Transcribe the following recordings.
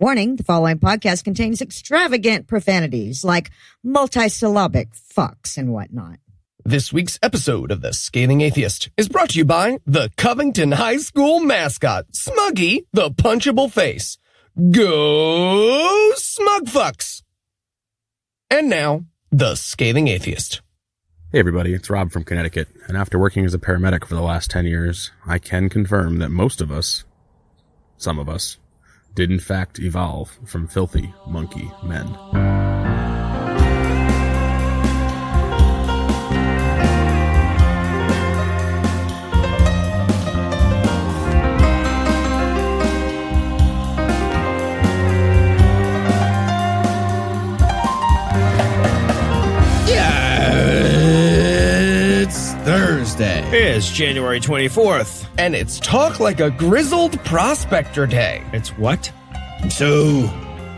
Warning, the following podcast contains extravagant profanities like multisyllabic fucks and whatnot. This week's episode of The Scathing Atheist is brought to you by the Covington High School mascot, Smuggy the Punchable Face. Go Smugfucks! And now, The Scathing Atheist. Hey everybody, it's Rob from Connecticut, and after working as a paramedic for the last 10 years, I can confirm that most of us, some of us, did in fact evolve from filthy monkey men. Thursday. It's January 24th. And it's Talk Like a Grizzled Prospector Day. It's what? I'm so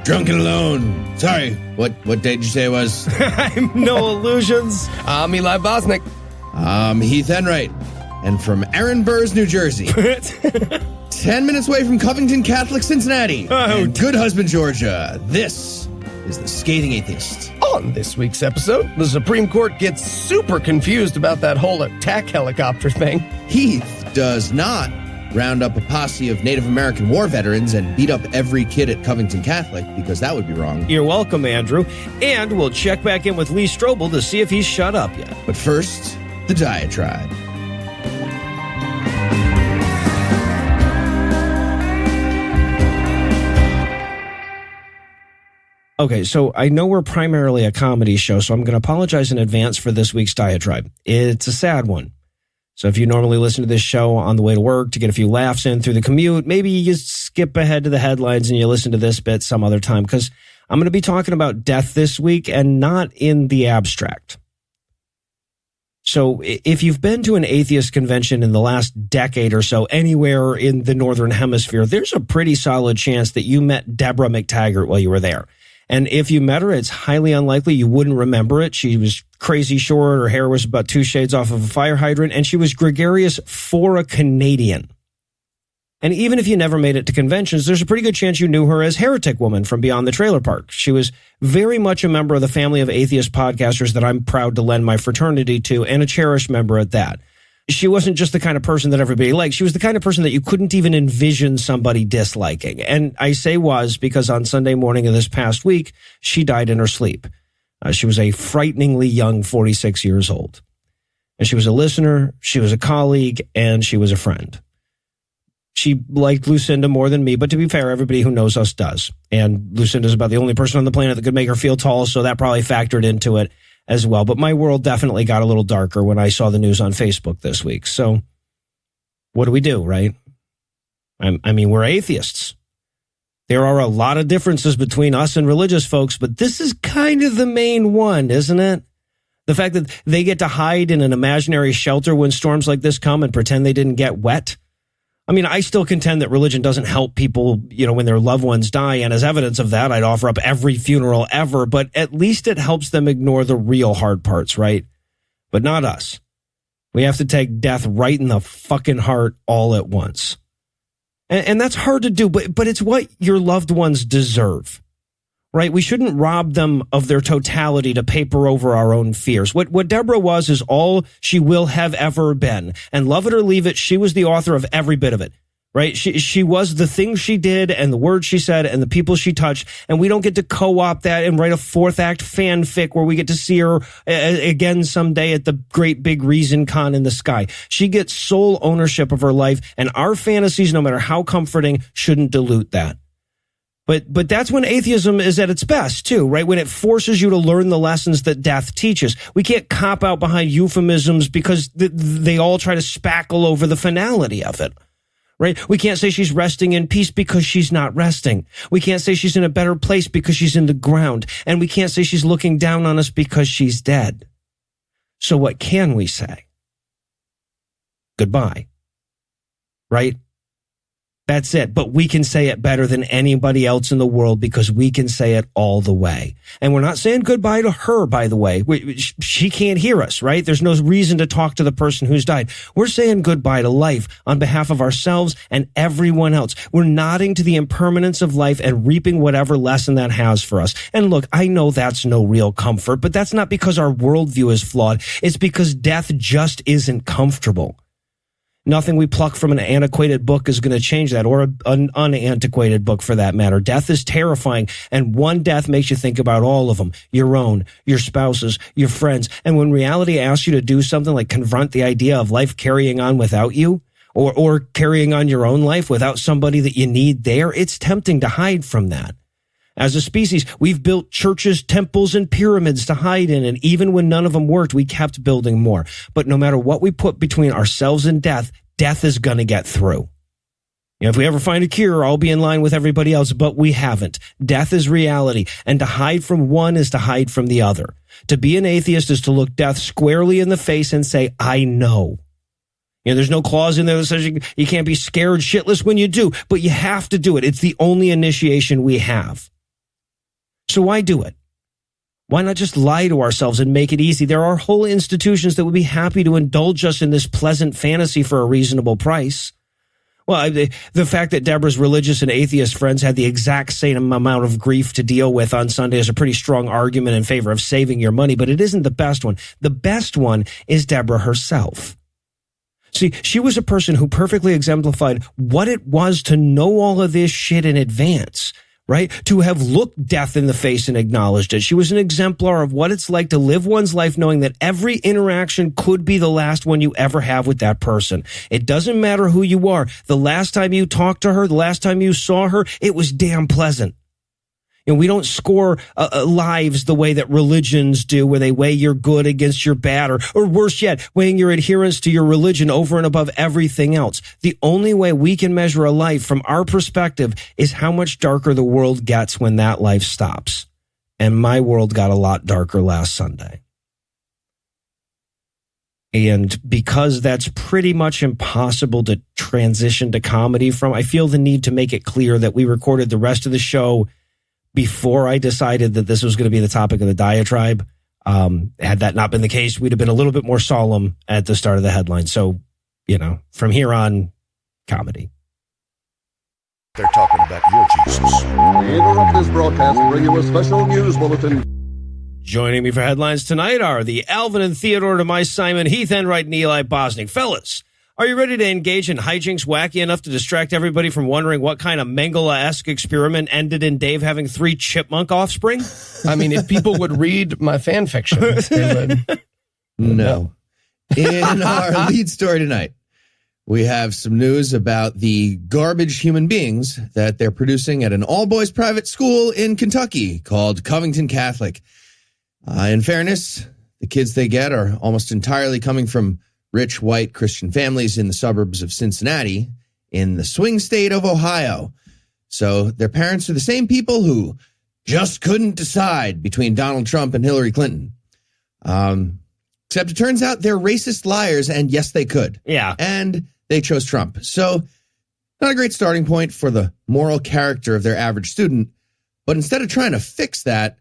drunk and alone. Sorry, what day did you say it was? I'm no illusions. I'm Eli Bosnick. I'm Heath Enright, and from Aaron Burrs, New Jersey. 10 minutes away from Covington Catholic, Cincinnati. And Good Husband, Georgia. This is The Scathing Atheist. On this week's episode, the Supreme Court gets super confused about that whole attack helicopter thing. Heath does not round up a posse of Native American war veterans and beat up every kid at Covington Catholic, because that would be wrong. You're welcome, Andrew. And we'll check back in with Lee Strobel to see if he's shut up yet. But first, the diatribe. Okay, so I know we're primarily a comedy show, so I'm going to apologize in advance for this week's diatribe. It's a sad one. So if you normally listen to this show on the way to work to get a few laughs in through the commute, maybe you skip ahead to the headlines and you listen to this bit some other time, because I'm going to be talking about death this week, and not in the abstract. So if you've been to an atheist convention in the last decade or so anywhere in the Northern Hemisphere, there's a pretty solid chance that you met Deborah McTaggart while you were there. And if you met her, it's highly unlikely you wouldn't remember it. She was crazy short. Her hair was about 2 shades off of a fire hydrant, and she was gregarious for a Canadian. And even if you never made it to conventions, there's a pretty good chance you knew her as Heretic Woman from Beyond the Trailer Park. She was very much a member of the family of atheist podcasters that I'm proud to lend my fraternity to, and a cherished member at that. She wasn't just the kind of person that everybody liked. She was the kind of person that you couldn't even envision somebody disliking. And I say was because on Sunday morning of this past week, she died in her sleep. She was a frighteningly young 46 years old. And she was a listener, she was a colleague, and she was a friend. She liked Lucinda more than me, but to be fair, everybody who knows us does. And Lucinda's about the only person on the planet that could make her feel tall, so that probably factored into it as well. But my world definitely got a little darker when I saw the news on Facebook this week. So what do, right? I mean, we're atheists. There are a lot of differences between us and religious folks, but this is kind of the main one, isn't it? The fact that they get to hide in an imaginary shelter when storms like this come and pretend they didn't get wet. I mean, I still contend that religion doesn't help people, when their loved ones die. And as evidence of that, I'd offer up every funeral ever, but at least it helps them ignore the real hard parts, right? But not us. We have to take death right in the fucking heart all at once. And that's hard to do, but it's what your loved ones deserve, right? We shouldn't rob them of their totality to paper over our own fears. What Deborah was is all she will have ever been. And love it or leave it, she was the author of every bit of it, right? She was the things she did and the words she said and the people she touched. And we don't get to co-opt that and write a fourth act fanfic where we get to see her again someday at the great big Reason Con in the sky. She gets sole ownership of her life, and our fantasies, no matter how comforting, shouldn't dilute that. But that's when atheism is at its best, too, right? When it forces you to learn the lessons that death teaches. We can't cop out behind euphemisms because they all try to spackle over the finality of it, right? We can't say she's resting in peace because she's not resting. We can't say she's in a better place because she's in the ground. And we can't say she's looking down on us because she's dead. So what can we say? Goodbye, right? That's it. But we can say it better than anybody else in the world because we can say it all the way. And we're not saying goodbye to her, by the way. She can't hear us, right? There's no reason to talk to the person who's died. We're saying goodbye to life on behalf of ourselves and everyone else. We're nodding to the impermanence of life and reaping whatever lesson that has for us. And look, I know that's no real comfort, but that's not because our worldview is flawed. It's because death just isn't comfortable. Nothing we pluck from an antiquated book is going to change that, or an unantiquated book for that matter. Death is terrifying, and one death makes you think about all of them, your own, your spouse's, your friends. And when reality asks you to do something like confront the idea of life carrying on without you, or carrying on your own life without somebody that you need there, it's tempting to hide from that. As a species, we've built churches, temples, and pyramids to hide in, and even when none of them worked, we kept building more. But no matter what we put between ourselves and death, death is going to get through. You know, if we ever find a cure, I'll be in line with everybody else, but we haven't. Death is reality, and to hide from one is to hide from the other. To be an atheist is to look death squarely in the face and say, I know. You know, there's no clause in there that says you can't be scared shitless when you do, but you have to do it. It's the only initiation we have. So why do it? Why not just lie to ourselves and make it easy? There are whole institutions that would be happy to indulge us in this pleasant fantasy for a reasonable price. Well, the fact that Deborah's religious and atheist friends had the exact same amount of grief to deal with on Sunday is a pretty strong argument in favor of saving your money, but it isn't the best one. The best one is Deborah herself. See, she was a person who perfectly exemplified what it was to know all of this shit in advance. Right? To have looked death in the face and acknowledged it. She was an exemplar of what it's like to live one's life knowing that every interaction could be the last one you ever have with that person. It doesn't matter who you are. The last time you talked to her, the last time you saw her, it was damn pleasant. You know, we don't score lives the way that religions do, where they weigh your good against your bad, or worse yet, weighing your adherence to your religion over and above everything else. The only way we can measure a life from our perspective is how much darker the world gets when that life stops. And my world got a lot darker last Sunday. And because that's pretty much impossible to transition to comedy from, I feel the need to make it clear that we recorded the rest of the show before I decided that this was going to be the topic of the diatribe. Had that not been the case, we'd have been a little bit more solemn at the start of the headline. So, you know, from here on, comedy. They're talking about your Jesus. We interrupt this broadcast and bring you a special news bulletin. Joining me for headlines tonight are the Alvin and Theodore to my Simon, Heath Enright, and Eli Bosnick. Fellas, are you ready to engage in hijinks wacky enough to distract everybody from wondering what kind of Mengele-esque experiment ended in Dave having 3 chipmunk offspring? I mean, if people would read my fan fiction, they would. No. In our lead story tonight, we have some news about the garbage human beings that they're producing at an all-boys private school in Kentucky called Covington Catholic. In fairness, the kids they get are almost entirely coming from rich white Christian families in the suburbs of Cincinnati in the swing state of Ohio. So their parents are the same people who just couldn't decide between Donald Trump and Hillary Clinton. Except it turns out they're racist liars, and yes, they could. Yeah. And they chose Trump. So not a great starting point for the moral character of their average student. But instead of trying to fix that,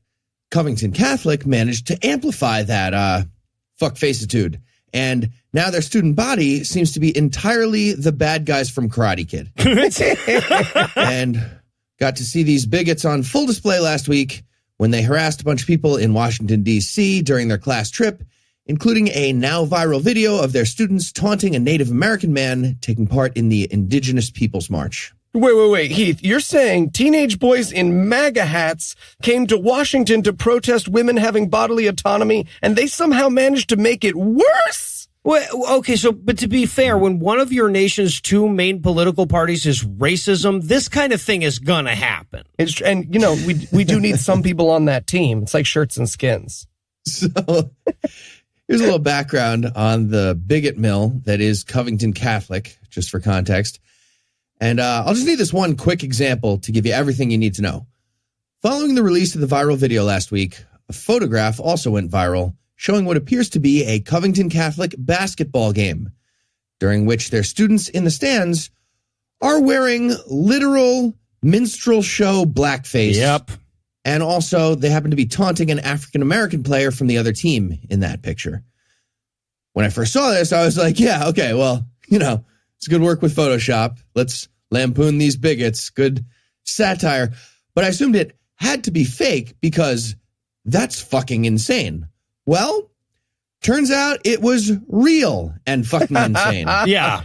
Covington Catholic managed to amplify that fuckfaceitude. And now their student body seems to be entirely the bad guys from Karate Kid. And got to see these bigots on full display last week when they harassed a bunch of people in Washington, D.C. during their class trip, including a now viral video of their students taunting a Native American man taking part in the Indigenous Peoples March. Wait, Heath, you're saying teenage boys in MAGA hats came to Washington to protest women having bodily autonomy, and they somehow managed to make it worse? Well, okay, but to be fair, when one of your nation's 2 main political parties is racism, this kind of thing is gonna happen. And, you know, we do need some people on that team. It's like shirts and skins. So here's a little background on the bigot mill that is Covington Catholic, just for context. And I'll just need this one quick example to give you everything you need to know. Following the release of the viral video last week, a photograph also went viral showing what appears to be a Covington Catholic basketball game, during which their students in the stands are wearing literal minstrel show blackface. Yep. And also, they happen to be taunting an African-American player from the other team in that picture. When I first saw this, I was like, yeah, okay, well, it's good work with Photoshop. Let's lampoon these bigots. Good satire. But I assumed it had to be fake because that's fucking insane. Well, turns out it was real and fucking insane. Yeah.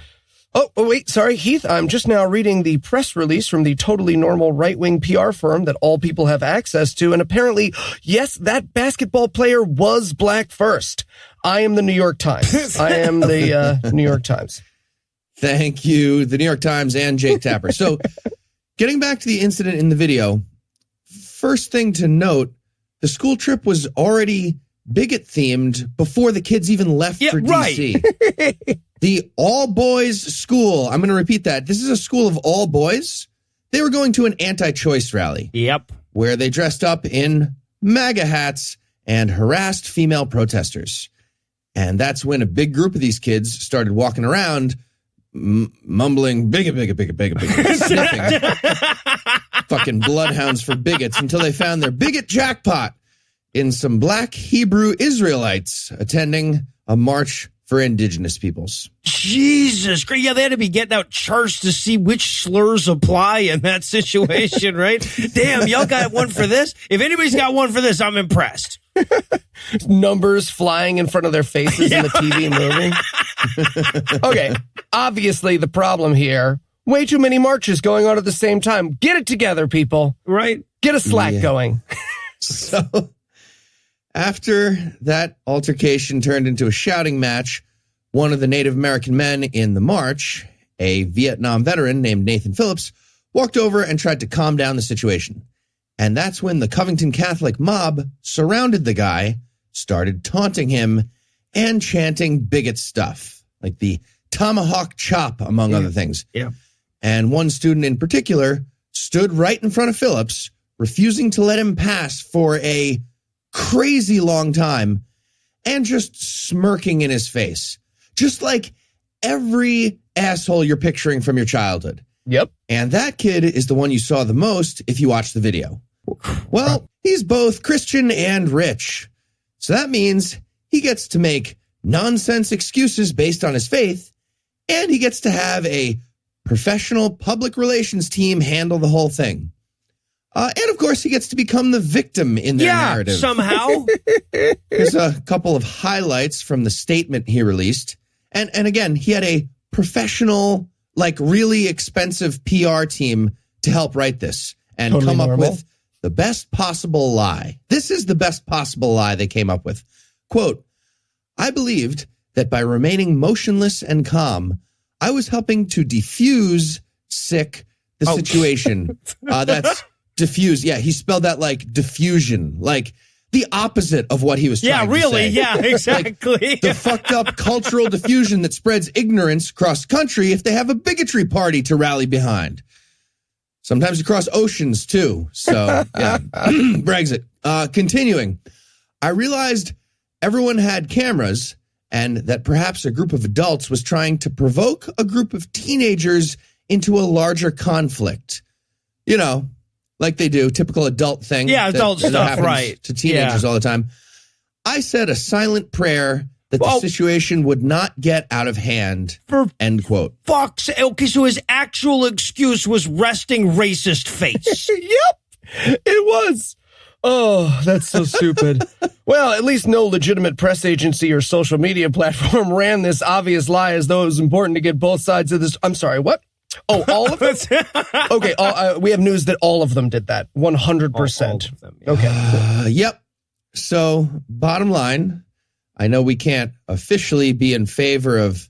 Oh, wait, sorry, Heath. I'm just now reading the press release from the totally normal right-wing PR firm that all people have access to. And apparently, yes, that basketball player was black first. I am the New York Times. I am the New York Times. Thank you, the New York Times and Jake Tapper. So getting back to the incident in the video, first thing to note, the school trip was already bigot-themed before the kids even left for D.C. Right. The all-boys school, I'm going to repeat that. This is a school of all boys. They were going to an anti-choice rally. Yep. Where they dressed up in MAGA hats and harassed female protesters. And that's when a big group of these kids started walking around mumbling, bigot, sniffing. Fucking bloodhounds for bigots until they found their bigot jackpot in some black Hebrew Israelites attending a march for indigenous peoples. Jesus Christ. Yeah, they had to be getting out charts to see which slurs apply in that situation, right? Damn, y'all got one for this? If anybody's got one for this, I'm impressed. Numbers flying in front of their faces in the TV movie. Okay, obviously the problem here, way too many marches going on at the same time. Get it together, people. Right? Get a Slack going. So after that altercation turned into a shouting match, one of the Native American men in the march, a Vietnam veteran named Nathan Phillips, walked over and tried to calm down the situation. And that's when the Covington Catholic mob surrounded the guy, started taunting him, and chanting bigot stuff, like the tomahawk chop, among other things. Yeah. And one student in particular stood right in front of Phillips, refusing to let him pass for a crazy long time and just smirking in his face. Just like every asshole you're picturing from your childhood. Yep. And that kid is the one you saw the most if you watched the video. Well, he's both Christian and rich. So that means he gets to make nonsense excuses based on his faith, and he gets to have a professional public relations team handle the whole thing. And of course, he gets to become the victim in their narrative. Somehow. Here's a couple of highlights from the statement he released. And again, he had a professional, like really expensive PR team to help write this and come up with the best possible lie. This is the best possible lie they came up with. Quote, I believed that by remaining motionless and calm, I was helping to diffuse the situation. That's diffuse. Yeah, he spelled that like diffusion, like the opposite of what he was trying to say. Yeah, exactly. Like the fucked up cultural diffusion that spreads ignorance across the country if they have a bigotry party to rally behind. Sometimes across oceans, too. So, yeah, Brexit. Continuing, I realized everyone had cameras and that perhaps a group of adults was trying to provoke a group of teenagers into a larger conflict. You know, like they do, typical adult thing. Yeah, adult stuff, right. To teenagers all the time. I said a silent prayer that the situation would not get out of hand, end quote. Fuck's okay, so his actual excuse was resting racist face. Yep, it was. Oh, that's so stupid. Well, at least no legitimate press agency or social media platform ran this obvious lie as though it was important to get both sides of this. I'm sorry, what? Oh, all of them? Okay, we have news that all of them did that. 100%. All of them, yeah. Okay. Yep. So, bottom line, I know we can't officially be in favor of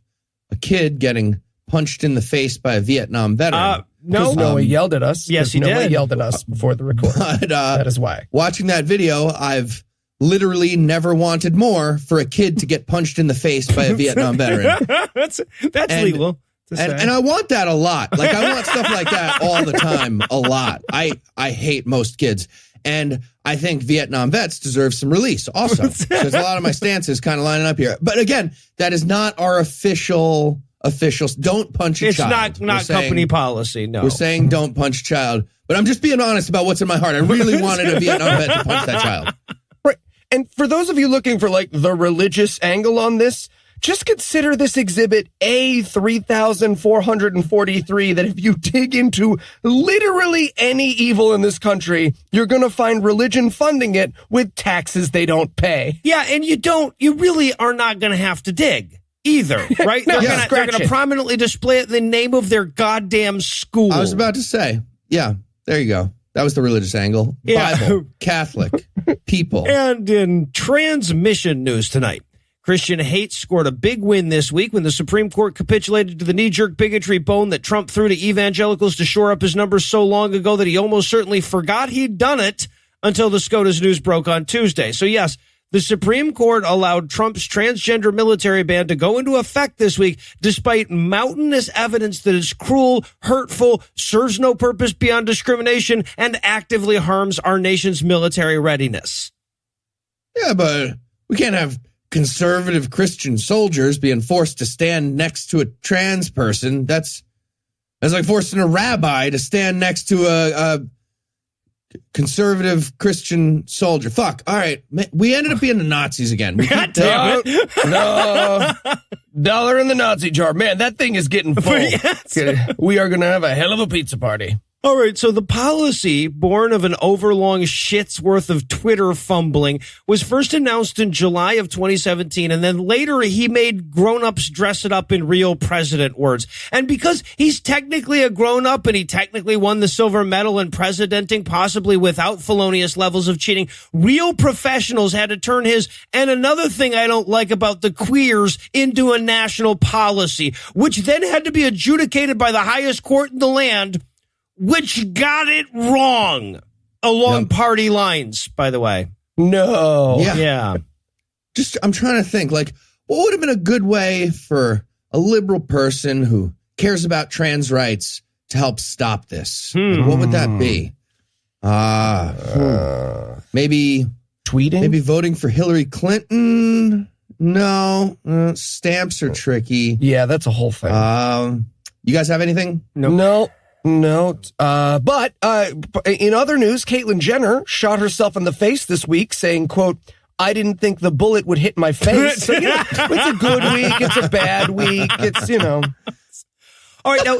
a kid getting punched in the face by a Vietnam veteran. No. Noah yelled at us. Yes, he did. Noah yelled at us before the recording. But, that is why. Watching that video, I've literally never wanted more for a kid to get punched in the face by a Vietnam veteran. That's legal. And I want that a lot. Like, I want stuff like that all the time, a lot. I hate most kids. And I think Vietnam vets deserve some release also. Because a lot of my stances kind of lining up here. But again, that is not our official officials. Don't punch a child. It's not company policy, no. We're saying don't punch a child. But I'm just being honest about what's in my heart. I really wanted a Vietnam vet to punch that child. Right. And for those of you looking for like the religious angle on this, just consider this exhibit A3443 that if you dig into literally any evil in this country, you're going to find religion funding it with taxes they don't pay. Yeah, and you really are not going to have to dig either, right? No, they're going to prominently display it in the name of their goddamn school. I was about to say, yeah, there you go. That was the religious angle. Yeah. Bible, Catholic, people. And in transmission news tonight, Christian hate scored a big win this week when the Supreme Court capitulated to the knee-jerk bigotry bone that Trump threw to evangelicals to shore up his numbers so long ago that he almost certainly forgot he'd done it until the SCOTUS news broke on Tuesday. So yes, the Supreme Court allowed Trump's transgender military ban to go into effect this week, despite mountainous evidence that it's cruel, hurtful, serves no purpose beyond discrimination, and actively harms our nation's military readiness. Yeah, but we can't have conservative Christian soldiers being forced to stand next to a trans person. That's like forcing a rabbi to stand next to a conservative Christian soldier. Fuck. All right. We ended up being the Nazis again. God damn it. No. Dollar in the Nazi jar. Man, that thing is getting full. Yes. We are going to have a hell of a pizza party. All right, so the policy, born of an overlong shit's worth of Twitter fumbling, was first announced in July of 2017, and then later he made grown-ups dress it up in real president words. And because he's technically a grown-up and he technically won the silver medal in presidenting, possibly without felonious levels of cheating, real professionals had to turn his, and another thing I don't like about the queers, into a national policy, which then had to be adjudicated by the highest court in the land, which got it wrong along party lines, by the way. No. Yeah. Just, I'm trying to think, like, what would have been a good way for a liberal person who cares about trans rights to help stop this? What would that be? Maybe tweeting? Maybe voting for Hillary Clinton? No. Stamps are tricky. Yeah, that's a whole thing. You guys have anything? No. But in other news, Caitlyn Jenner shot herself in the face this week saying, quote, I didn't think the bullet would hit my face. So, you know, it's a good week. It's a bad week. It's, you know. All right. Now,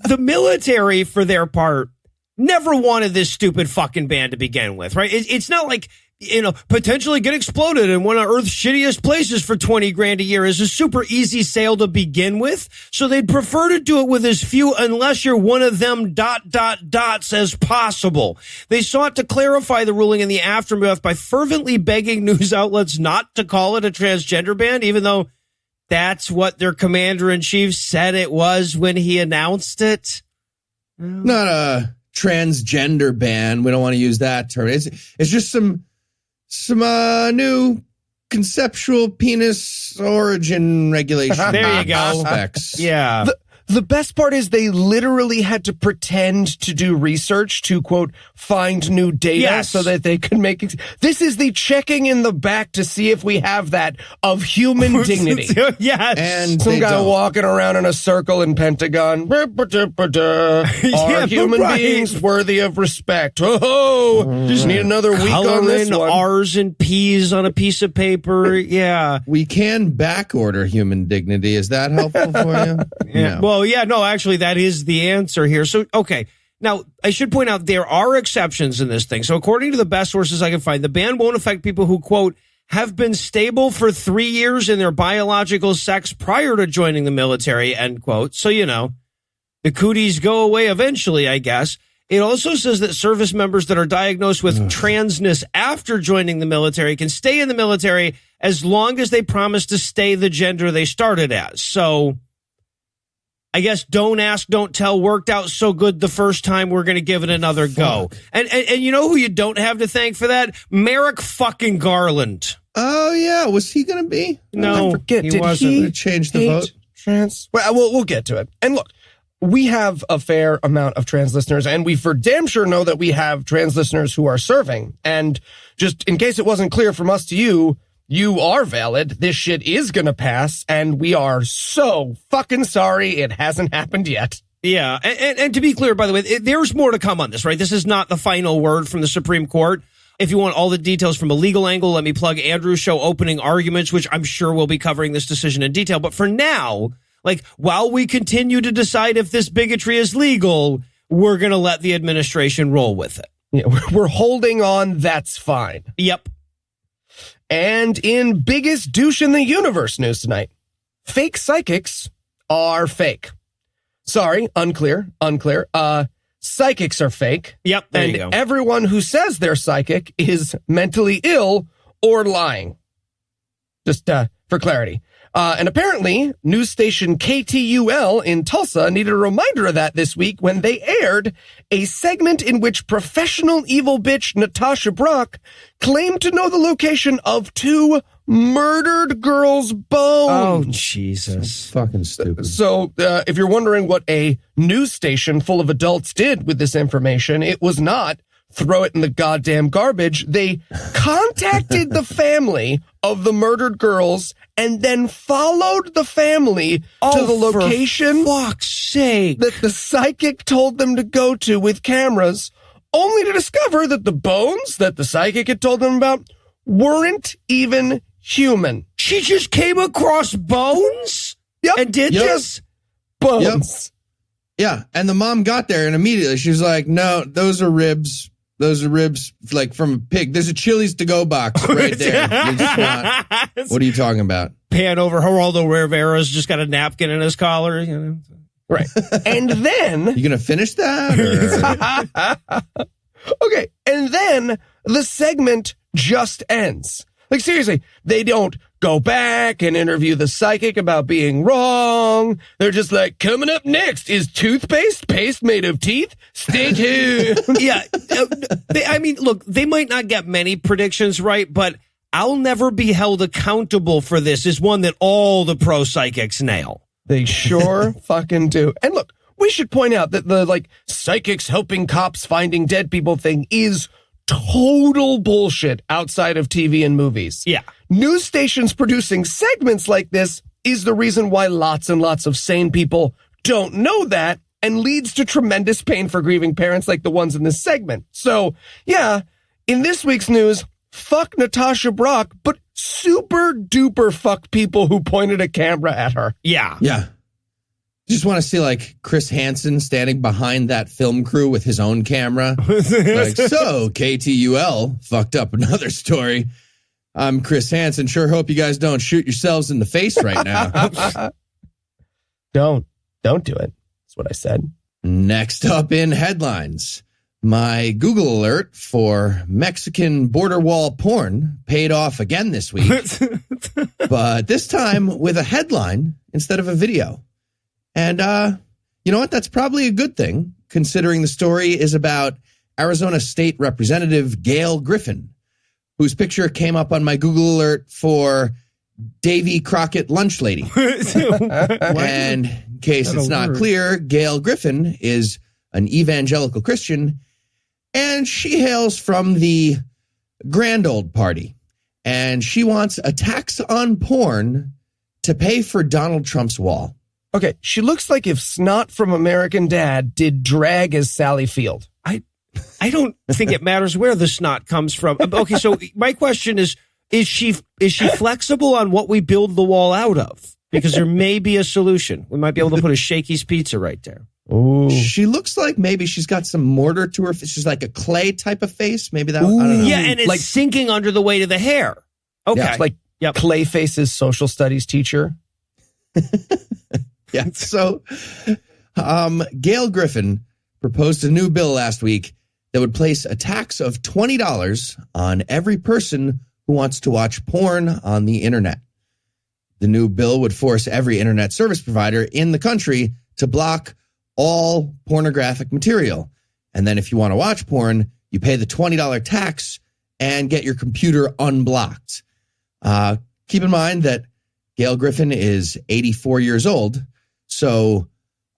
the military, for their part, never wanted this stupid fucking ban to begin with, right? It's not like, you know, potentially get exploded in one of Earth's shittiest places for $20,000 a year is a super easy sale to begin with. So they'd prefer to do it with as few, unless you're one of them ... as possible. They sought to clarify the ruling in the aftermath by fervently begging news outlets not to call it a transgender ban, even though that's what their commander-in-chief said it was when he announced it. Not a transgender ban. We don't want to use that term. It's just some new conceptual penis origin regulation. There you go. Aspects. Yeah. The best part is they literally had to pretend to do research to, quote, find new data so that they could make... This is the checking in the back to see if we have that of human dignity. Yes. And some guy walking around in a circle in Pentagon. Are human beings worthy of respect? Oh, just need another week on this one. R's and P's on a piece of paper. Yeah. We can back order human dignity. Is that helpful for you? Yeah. No. Well, yeah, no, actually, that is the answer here. So, okay. Now, I should point out there are exceptions in this thing. So, according to the best sources I can find, the ban won't affect people who, quote, have been stable for 3 years in their biological sex prior to joining the military, end quote. So, you know, the cooties go away eventually, I guess. It also says that service members that are diagnosed with transness after joining the military can stay in the military as long as they promise to stay the gender they started as. So, I guess don't ask, don't tell worked out so good the first time. We're going to give it another go. And you know who you don't have to thank for that? Merrick fucking Garland. Oh, yeah. Was he going to be? No, I forget. he Did wasn't. he change the vote? Trans? Well, we'll get to it. And look, we have a fair amount of trans listeners, and we for damn sure know that we have trans listeners who are serving. And just in case it wasn't clear from us to you, you are valid. This shit is gonna pass, and we are so fucking sorry it hasn't happened yet. Yeah, and to be clear, by the way, there's more to come on this, right? This is not the final word from the Supreme Court. If you want all the details from a legal angle, let me plug Andrew's show, Opening Arguments, which I'm sure we'll be covering this decision in detail. But for now, like, while we continue to decide if this bigotry is legal, we're going to let the administration roll with it. Yeah, we're holding on. That's fine. Yep. And in biggest douche in the universe news tonight, fake psychics are fake. Sorry, unclear. Psychics are fake. Yep, there and you go. Everyone who says they're psychic is mentally ill or lying. Just for clarity. And apparently, news station KTUL in Tulsa needed a reminder of that this week when they aired a segment in which professional evil bitch Natasha Brock claimed to know the location of 2 murdered girls' bones. Oh, Jesus. Fucking stupid. So, if you're wondering what a news station full of adults did with this information, it was not throw it in the goddamn garbage. They contacted the family of the murdered girls and then followed the family to the location for fuck's sake that the psychic told them to go to with cameras, only to discover that the bones that the psychic had told them about weren't even human. She just came across bones? Yep. And did this? Bones. Yep. Yeah, and the mom got there and immediately she was like, no, those are ribs. Those are ribs like from a pig. There's a Chili's to-go box right there. You're just not, what are you talking about? Pan over, Geraldo Rivera's just got a napkin in his collar. You know? Right. And then... You going to finish that? Or? Okay. And then the segment just ends. Like, seriously, they don't go back and interview the psychic about being wrong. They're just like, coming up next is toothpaste, paste made of teeth. Stay tuned. Yeah. I mean, look, they might not get many predictions right, but I'll never be held accountable for this is one that all the pro psychics nail. They sure fucking do. And look, we should point out that the, like, psychics helping cops finding dead people thing is total bullshit outside of TV and movies. Yeah. News stations producing segments like this is the reason why lots and lots of sane people don't know that and leads to tremendous pain for grieving parents like the ones in this segment. So, yeah, in this week's news, fuck Natasha Brock, but super duper fuck people who pointed a camera at her. Yeah. Yeah. Just want to see like Chris Hansen standing behind that film crew with his own camera. Like, so KTUL fucked up another story. I'm Chris Hansen. Sure hope you guys don't shoot yourselves in the face right now. Don't do it. That's what I said. Next up in headlines, my Google alert for Mexican border wall porn paid off again this week, but this time with a headline instead of a video. And you know what? That's probably a good thing, considering the story is about Arizona State Representative Gail Griffin, whose picture came up on my Google alert for Davy Crockett Lunch Lady. And in case it's not clear, Gail Griffin is an evangelical Christian, and she hails from the Grand Old Party. And she wants a tax on porn to pay for Donald Trump's wall. Okay, she looks like if Snot from American Dad did drag as Sally Field. I don't think it matters where the snot comes from. Okay, so my question is she flexible on what we build the wall out of? Because there may be a solution. We might be able to put a Shakey's Pizza right there. Ooh. She looks like maybe she's got some mortar to her face. She's like a clay type of face. Maybe that. I don't know. Yeah, and it's like sinking under the weight of the hair. Okay. Yeah, like Clayface's social studies teacher. Yeah. So, Gail Griffin proposed a new bill last week that would place a tax of $20 on every person who wants to watch porn on the internet. The new bill would force every internet service provider in the country to block all pornographic material. And then if you want to watch porn, you pay the $20 tax and get your computer unblocked. Keep in mind that Gail Griffin is 84 years old, so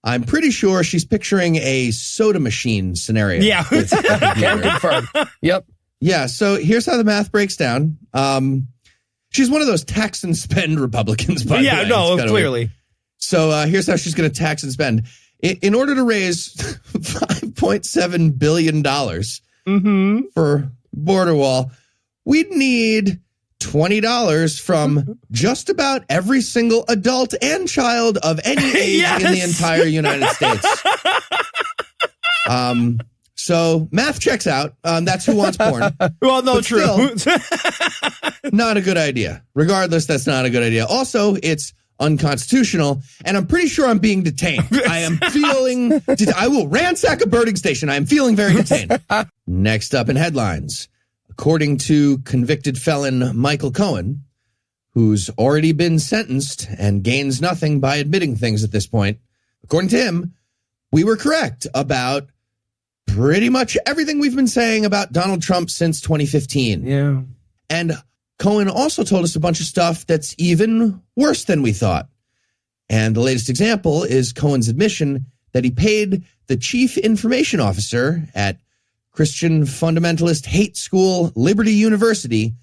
I'm pretty sure she's picturing a soda machine scenario. Yeah. Can confirm. Yep. Yeah, so here's how the math breaks down. She's one of those tax and spend Republicans, by the way. Yeah, no, clearly. So here's how she's going to tax and spend. In order to raise $5.7 billion for border wall, we'd need $20 from just about every single adult and child of any age in the entire United States. So math checks out. That's who wants porn. Well, no, true. Still, not a good idea. Regardless, that's not a good idea. Also, it's unconstitutional, and I'm pretty sure I'm being detained. I am feeling... I will ransack a birding station. I am feeling very detained. Next up in headlines, according to convicted felon Michael Cohen, who's already been sentenced and gains nothing by admitting things at this point, according to him, we were correct about pretty much everything we've been saying about Donald Trump since 2015. Yeah. And Cohen also told us a bunch of stuff that's even worse than we thought. And the latest example is Cohen's admission that he paid the chief information officer at Christian fundamentalist hate school Liberty University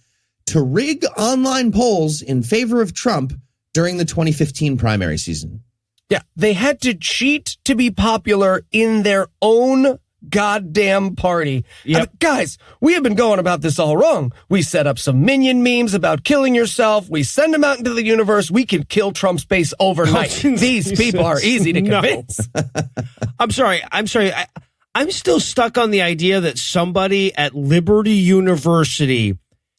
to rig online polls in favor of Trump during the 2015 primary season. Yeah, they had to cheat to be popular in their own goddamn party. Yep. I mean, guys, we have been going about this all wrong. We set up some minion memes about killing yourself. We send them out into the universe. We can kill Trump's base overnight. These people are easy to convince. I'm sorry. I'm still stuck on the idea that somebody at Liberty University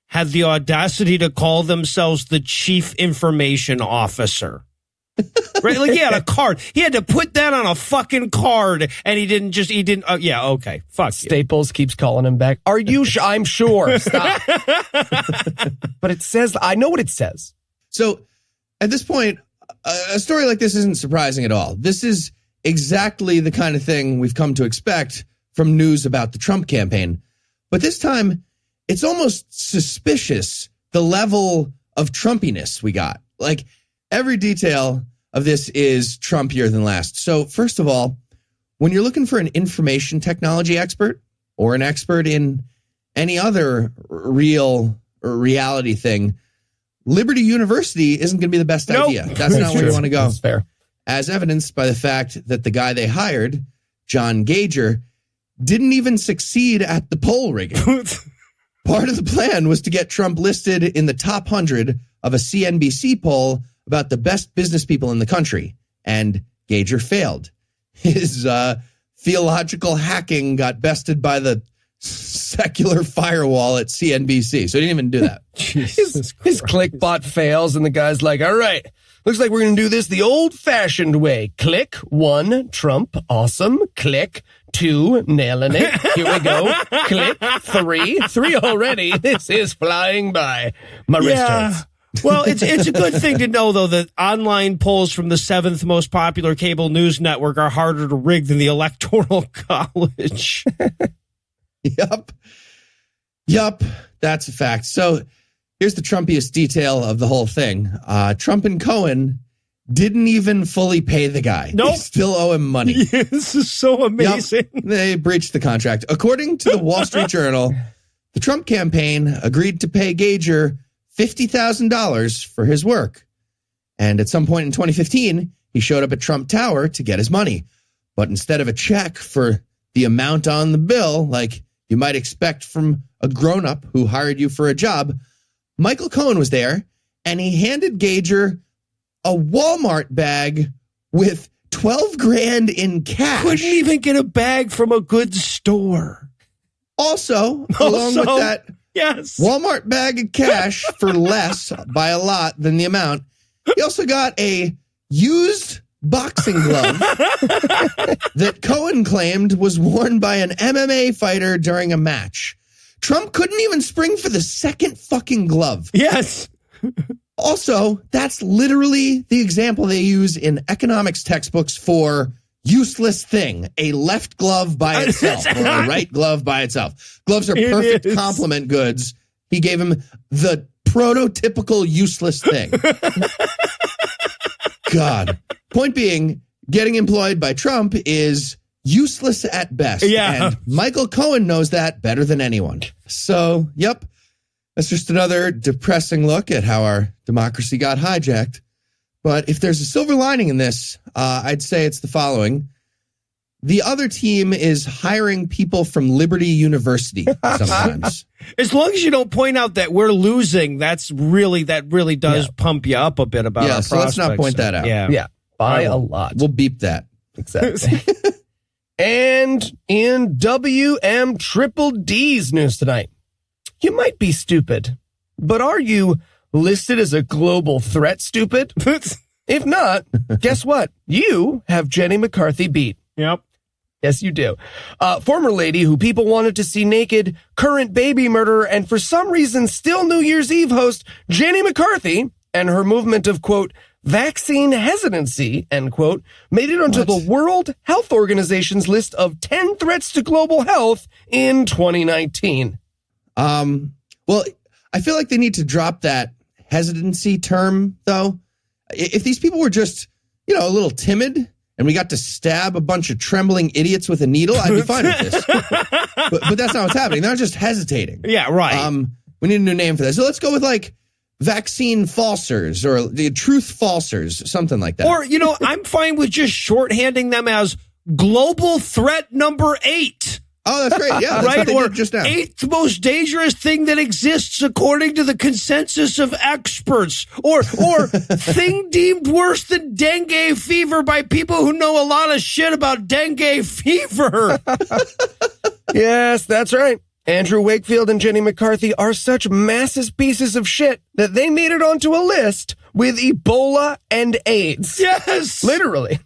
had the audacity to call themselves the chief information officer. Right? Like he had a card. He had to put that on a fucking card, and he didn't. Yeah, okay. Fuck. Staples keeps calling him back. Are you sure? I'm sure. Stop. But it says, I know what it says. So at this point, a story like this isn't surprising at all. This is exactly the kind of thing we've come to expect from news about the Trump campaign. But this time, it's almost suspicious the level of Trumpiness we got. Like, every detail of this is Trumpier than last. So first of all, when you're looking for an information technology expert or an expert in any other real or reality thing, Liberty University isn't going to be the best idea. That's not where you want to go. That's fair. As evidenced by the fact that the guy they hired, John Gager, didn't even succeed at the poll rigging. Part of the plan was to get Trump listed in the top 100 of a CNBC poll about the best business people in the country, and Gager failed. His theological hacking got bested by the secular firewall at CNBC, so he didn't even do that. His clickbot fails, and the guy's like, all right, looks like we're going to do this the old-fashioned way. Click, 1, Trump, awesome. Click, 2, nailing it. Here we go. Click, 3 already. This is flying by. My wrist hurts. Well, it's a good thing to know, though, that online polls from the 7th most popular cable news network are harder to rig than the Electoral College. Yup. That's a fact. So here's the Trumpiest detail of the whole thing. Trump and Cohen didn't even fully pay the guy. Nope. They still owe him money. Yeah, this is so amazing. Yep, they breached the contract. According to the Wall Street Journal, the Trump campaign agreed to pay Gager $50,000 for his work. And at some point in 2015, he showed up at Trump Tower to get his money. But instead of a check for the amount on the bill, like you might expect from a grown-up who hired you for a job, Michael Cohen was there, and he handed Gager a Walmart bag with $12,000 in cash. Couldn't even get a bag from a good store. Also, along with that, yes, Walmart bag of cash for less by a lot than the amount. He also got a used boxing glove that Cohen claimed was worn by an MMA fighter during a match. Trump couldn't even spring for the second fucking glove. Yes. Also, that's literally the example they use in economics textbooks for useless thing, a left glove by itself or a right glove by itself. Gloves are perfect complement goods. He gave him the prototypical useless thing. God. Point being, getting employed by Trump is useless at best. Yeah. And Michael Cohen knows that better than anyone. So, yep. That's just another depressing look at how our democracy got hijacked. But if there's a silver lining in this, I'd say it's the following. The other team is hiring people from Liberty University sometimes. As long as you don't point out that we're losing, that really does pump you up a bit about our so let's not point that out. Yeah, by a lot. We'll beep that. Exactly. And in WM Triple D's news tonight, you might be stupid, but are you listed as a global threat stupid? If not, guess what? You have Jenny McCarthy beat. Yep. Yes, you do. Former lady who people wanted to see naked, current baby murderer, and for some reason still New Year's Eve host Jenny McCarthy and her movement of, quote, vaccine hesitancy, end quote, made it onto the World Health Organization's list of 10 threats to global health in 2019. Well, I feel like they need to drop that hesitancy term, though. If these people were just, a little timid and we got to stab a bunch of trembling idiots with a needle, I'd be fine with this. But that's not what's happening. They're just hesitating. Yeah, right. We need a new name for this. So let's go with vaccine falsers or the truth falsers, something like that. Or, I'm fine with just shorthanding them as global threat number 8. Oh, that's great. Yeah, that's right? what they Or did just now. 8th most dangerous thing that exists according to the consensus of experts. Or thing deemed worse than dengue fever by people who know a lot of shit about dengue fever. Yes, that's right. Andrew Wakefield and Jenny McCarthy are such massive pieces of shit that they made it onto a list with Ebola and AIDS. Yes. Literally.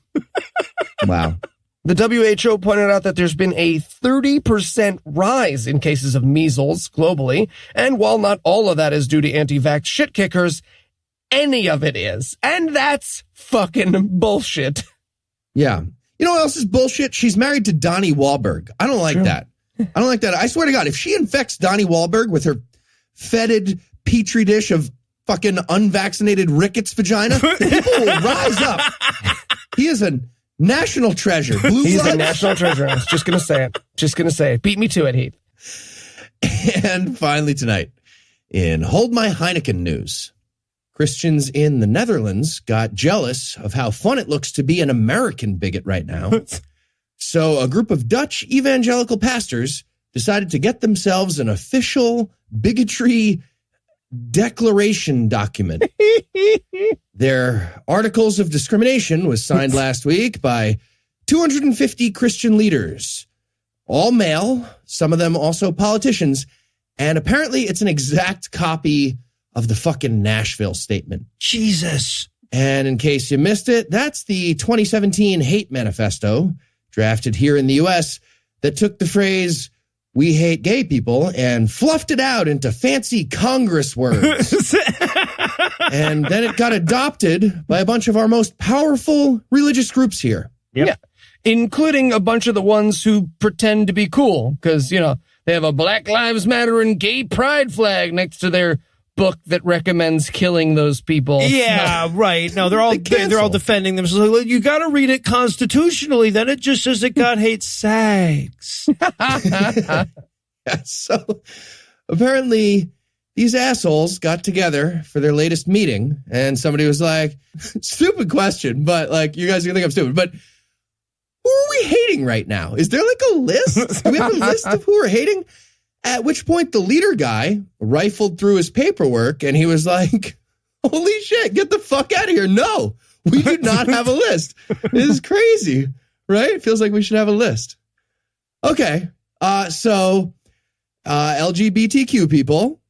Wow. The WHO pointed out that there's been a 30% rise in cases of measles globally. And while not all of that is due to anti-vax shit kickers, any of it is. And that's fucking bullshit. Yeah. You know what else is bullshit? She's married to Donnie Wahlberg. I don't like that. I don't like that. I swear to God, if she infects Donnie Wahlberg with her fetid petri dish of fucking unvaccinated rickets vagina, people will rise up. He is a national treasure. He's a national treasure. I was just going to say it. Beat me to it, Heath. And finally tonight, in Hold My Heineken news, Christians in the Netherlands got jealous of how fun it looks to be an American bigot right now. So a group of Dutch evangelical pastors decided to get themselves an official bigotry declaration document. Their articles of discrimination was signed last week by 250 Christian leaders, all male, some of them also politicians, and apparently it's an exact copy of the fucking Nashville statement. Jesus. And in case you missed it, that's the 2017 hate manifesto drafted here in the U.S. that took the phrase, "we hate gay people," and fluffed it out into fancy Congress words. And then it got adopted by a bunch of our most powerful religious groups here. Yep. Yeah, including a bunch of the ones who pretend to be cool because, they have a Black Lives Matter and gay pride flag next to their book that recommends killing those people. Yeah, right. No, they're all defending themselves. Like, you got to read it constitutionally. Then it just says that God hates sex. So apparently these assholes got together for their latest meeting and somebody was like, stupid question, but you guys are gonna think I'm stupid, but who are we hating right now? Is there a list? Do we have a list of who we're hating? At which point the leader guy rifled through his paperwork and he was like, holy shit, get the fuck out of here. No, we do not have a list. This is crazy, right? It feels like we should have a list. Okay. So LGBTQ people,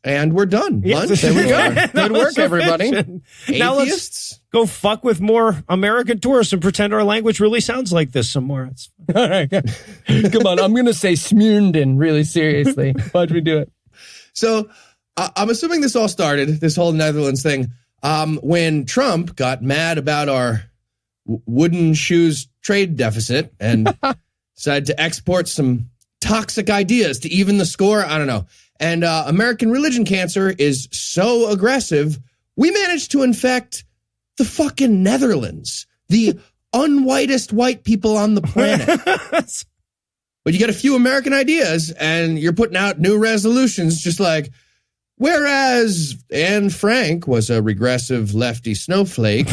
and we're done. Lunch. There we go. Good work, everybody. Now let's go fuck with more American tourists and pretend our language really sounds like this some more. All right. Come on. I'm going to say Smyrnden really seriously. Why'd we do it? So I'm assuming this all started, this whole Netherlands thing, when Trump got mad about our wooden shoes trade deficit and decided to export some toxic ideas to even the score. I don't know. And American religion cancer is so aggressive, we managed to infect the fucking Netherlands, the unwhitest white people on the planet. But you get a few American ideas and you're putting out new resolutions just like, whereas Anne Frank was a regressive lefty snowflake.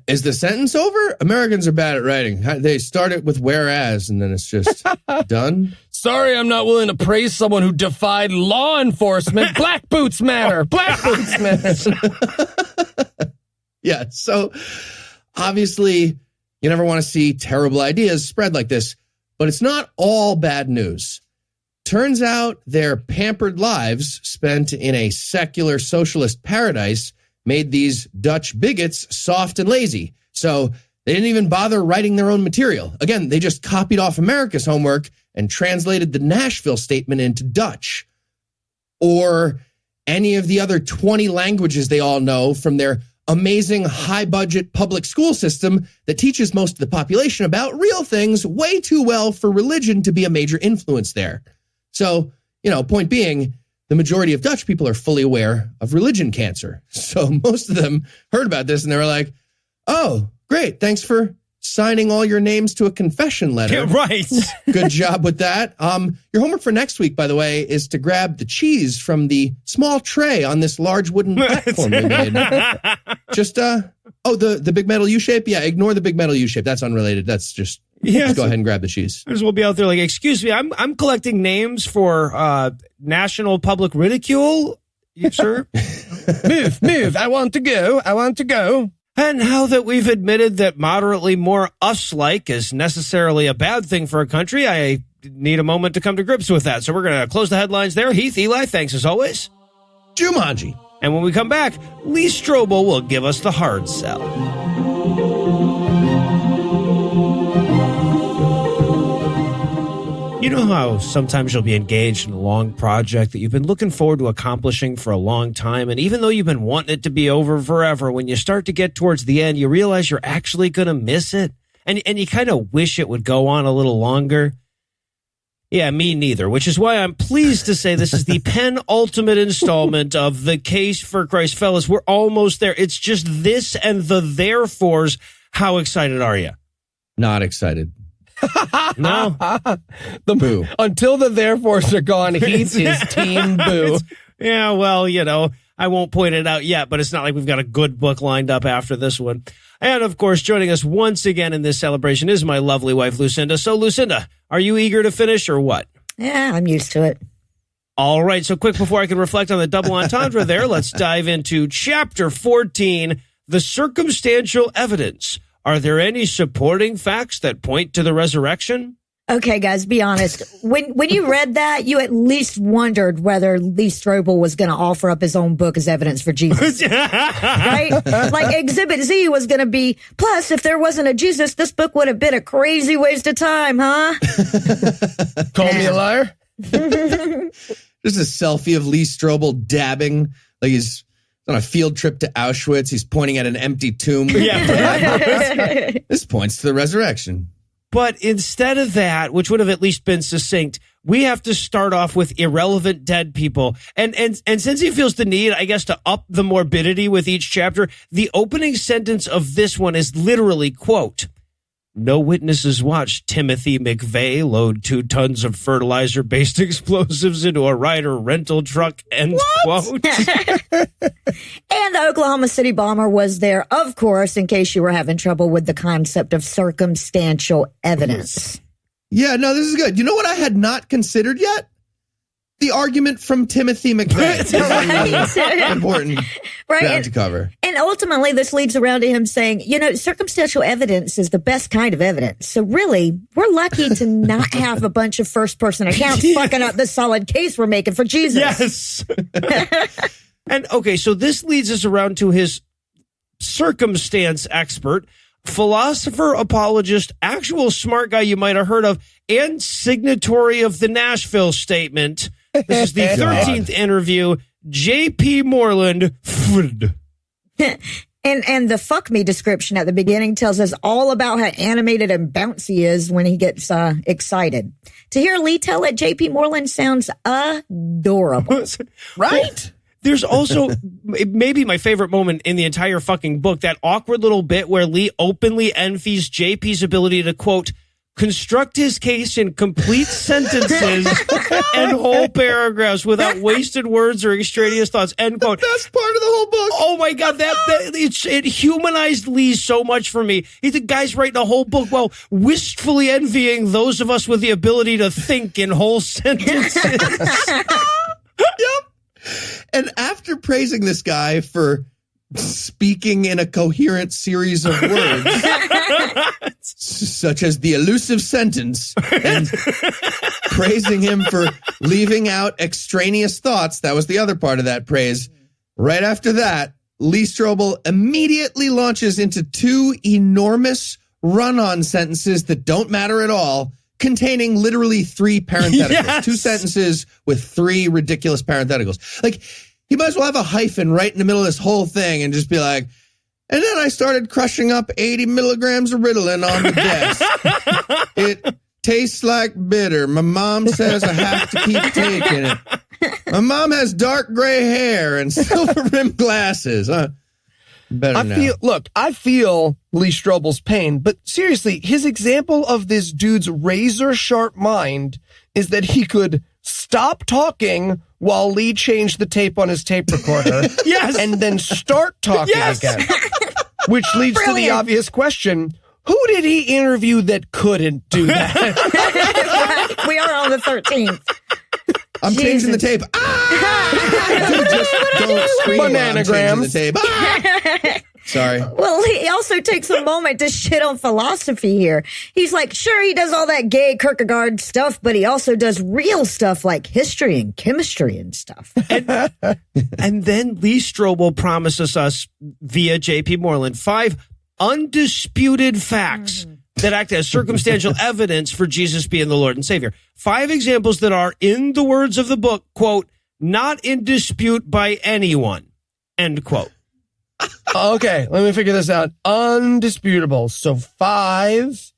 Is the sentence over? Americans are bad at writing. They start it with whereas and then it's just done. Sorry, I'm not willing to praise someone who defied law enforcement. Black boots matter. Black boots matter. Yeah, so obviously you never want to see terrible ideas spread like this, but it's not all bad news. Turns out their pampered lives spent in a secular socialist paradise made these Dutch bigots soft and lazy. So they didn't even bother writing their own material. Again, they just copied off America's homework and translated the Nashville Statement into Dutch. Or any of the other 20 languages they all know from their amazing high-budget public school system that teaches most of the population about real things way too well for religion to be a major influence there. So, point being, the majority of Dutch people are fully aware of religion cancer. So most of them heard about this and they were like, oh, great. Thanks for signing all your names to a confession letter. Yeah, right. Good job with that. Your homework for next week, by the way, is to grab the cheese from the small tray on this large wooden platform we made. Just, the big metal U-shape? Yeah, ignore the big metal U-shape. That's unrelated. That's just... Yeah, just go ahead and grab the cheese. We'll be out there like, excuse me, I'm collecting names for national public ridicule, sir. Move. I want to go. And now that we've admitted that moderately more us-like is necessarily a bad thing for a country, I need a moment to come to grips with that. So we're going to close the headlines there. Heath, Eli, thanks as always. Jumanji. And when we come back, Lee Strobel will give us the hard sell. You know how sometimes you'll be engaged in a long project that you've been looking forward to accomplishing for a long time, and even though you've been wanting it to be over forever, when you start to get towards the end, you realize you're actually going to miss it, and you kind of wish it would go on a little longer? Yeah, me neither, which is why I'm pleased to say this is the penultimate installment of The Case for Christ. Fellas, we're almost there. It's just this and the therefores. How excited are you? Not excited. No. The boo. Until the therefores are gone, Heath is team boo. Yeah, well, I won't point it out yet, but it's not like we've got a good book lined up after this one. And, of course, joining us once again in this celebration is my lovely wife, Lucinda. So, Lucinda, are you eager to finish or what? Yeah, I'm used to it. All right, so quick before I can reflect on the double entendre there, let's dive into Chapter 14, the circumstantial evidence. Are there any supporting facts that point to the resurrection? Okay, guys, be honest. When you read that, you at least wondered whether Lee Strobel was going to offer up his own book as evidence for Jesus. Right? Like Exhibit Z was going to be, plus, if there wasn't a Jesus, this book would have been a crazy waste of time, huh? Call me a liar? There's a selfie of Lee Strobel dabbing like he's on a field trip to Auschwitz. He's pointing at an empty tomb. Yeah. This points to the resurrection. But instead of that, which would have at least been succinct, we have to start off with irrelevant dead people. And since he feels the need, I guess, to up the morbidity with each chapter, the opening sentence of this one is literally, quote, "No witnesses watched Timothy McVeigh load 2 tons of fertilizer-based explosives into a Ryder rental truck," end quote. And the Oklahoma City bomber was there, of course, in case you were having trouble with the concept of circumstantial evidence. Yeah, no, this is good. You know what I had not considered yet? The argument from Timothy McVeigh. Right. Important ground to cover. And ultimately, this leads around to him saying, circumstantial evidence is the best kind of evidence. So really, we're lucky to not have a bunch of first-person accounts fucking up the solid case we're making for Jesus. Yes. And, okay, so this leads us around to his circumstance expert, philosopher, apologist, actual smart guy you might have heard of, and signatory of the Nashville Statement. This is the 13th interview, J.P. Moreland. And the fuck me description at the beginning tells us all about how animated and bouncy he is when he gets excited. To hear Lee tell it, J.P. Moreland sounds adorable. Right? There's also maybe my favorite moment in the entire fucking book, that awkward little bit where Lee openly envies JP's ability to, quote, construct his case in complete sentences and whole paragraphs without wasted words or extraneous thoughts. End quote. Best part of the whole book. Oh my God, it humanized Lee so much for me. He's the guy's writing a whole book while wistfully envying those of us with the ability to think in whole sentences. Yep. And after praising this guy for speaking in a coherent series of words, such as the elusive sentence, and praising him for leaving out extraneous thoughts, that was the other part of that praise. Right after that, Lee Strobel immediately launches into 2 enormous run-on sentences that don't matter at all, containing literally 3 parentheticals. Yes. 2 sentences with 3 ridiculous parentheticals. Like, he might as well have a hyphen right in the middle of this whole thing and just be like, and then I started crushing up 80 milligrams of Ritalin on the desk. It tastes like bitter. My mom says I have to keep taking it. My mom has dark gray hair and silver-rimmed glasses. Better now. I feel Lee Strobel's pain, but seriously, his example of this dude's razor-sharp mind is that he could stop talking while Lee changed the tape on his tape recorder. Yes. And then start talking again. Which leads to the obvious question, who did he interview that couldn't do that? We are on the 13th. I'm changing the tape. Just don't scream while I'm changing the tape. Sorry. Well, he also takes a moment to shit on philosophy here. He's like, sure, he does all that gay Kierkegaard stuff, but he also does real stuff like history and chemistry and stuff. And then Lee Strobel promises us via J.P. Moreland 5 undisputed facts that act as circumstantial evidence for Jesus being the Lord and Savior. 5 examples that are, in the words of the book, quote, not in dispute by anyone, end quote. Okay, let me figure this out. Undisputable. So 5